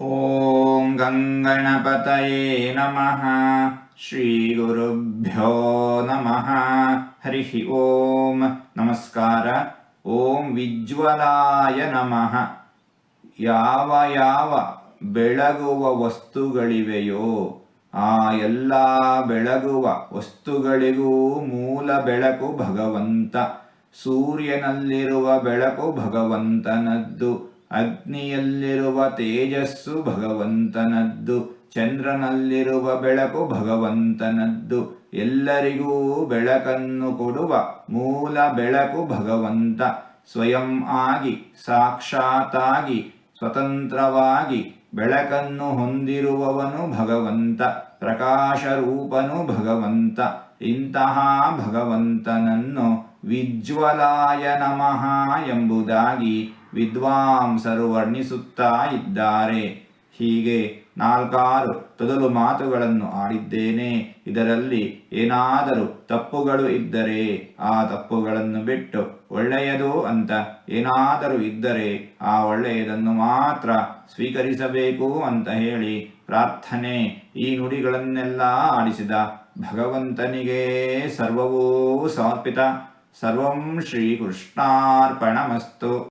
ಓಂ ಗಂಗಣಪತಯೇ ನಮಃ. ಶ್ರೀ ಗುರುಭ್ಯೋ ನಮಃ. ಹರಿ ಓಂ. ನಮಸ್ಕಾರ. ಓಂ ವಿಜ್ವಲಾಯ ನಮಃ. ಯಾವ ಯಾವ ಬೆಳಗುವ ವಸ್ತುಗಳಿವೆಯೋ ಆ ಎಲ್ಲ ಬೆಳಗುವ ವಸ್ತುಗಳಿಗೂ ಮೂಲ ಬೆಳಕು ಭಗವಂತ. ಸೂರ್ಯನಲ್ಲಿರುವ ಬೆಳಕು ಭಗವಂತನದ್ದು, ಅಗ್ನಿಯಲ್ಲಿರುವ ತೇಜಸ್ಸು ಭಗವಂತನದ್ದು, ಚಂದ್ರನಲ್ಲಿರುವ ಬೆಳಕು ಭಗವಂತನದ್ದು. ಎಲ್ಲರಿಗೂ ಬೆಳಕನ್ನು ಕೊಡುವ ಮೂಲ ಬೆಳಕು ಭಗವಂತ. ಸ್ವಯಂ ಆಗಿ ಸಾಕ್ಷಾತ್ತಾಗಿ ಸ್ವತಂತ್ರವಾಗಿ ಬೆಳಕನ್ನು ಹೊಂದಿರುವವನು ಭಗವಂತ. ಪ್ರಕಾಶ ರೂಪನು ಭಗವಂತ. ಇಂತಹ ಭಗವಂತನನ್ನು ವಿಜ್ವಲಾಯ ನಮಃ ಎಂಬುದಾಗಿ ವಿದ್ವಾಂಸರು ವರ್ಣಿಸುತ್ತಾ ಇದ್ದಾರೆ. ಹೀಗೆ 4-6 ತೊದಲು ಮಾತುಗಳನ್ನು ಆಡಿದ್ದೇನೆ. ಇದರಲ್ಲಿ ಏನಾದರೂ ತಪ್ಪುಗಳು ಇದ್ದರೆ ಆ ತಪ್ಪುಗಳನ್ನು ಬಿಟ್ಟು ಒಳ್ಳೆಯದು ಅಂತ ಏನಾದರೂ ಇದ್ದರೆ ಆ ಒಳ್ಳೆಯದನ್ನು ಮಾತ್ರ ಸ್ವೀಕರಿಸಬೇಕು ಅಂತ ಹೇಳಿ ಪ್ರಾರ್ಥನೆ. ಈ ನುಡಿಗಳನ್ನೆಲ್ಲ ಆಡಿಸಿದ ಭಗವಂತನಿಗೆ ಸರ್ವವೂ ಸಮರ್ಪಿತ. ಸರ್ವಂ ಶ್ರೀಕೃಷ್ಣಾರ್ಪಣಮಸ್ತು.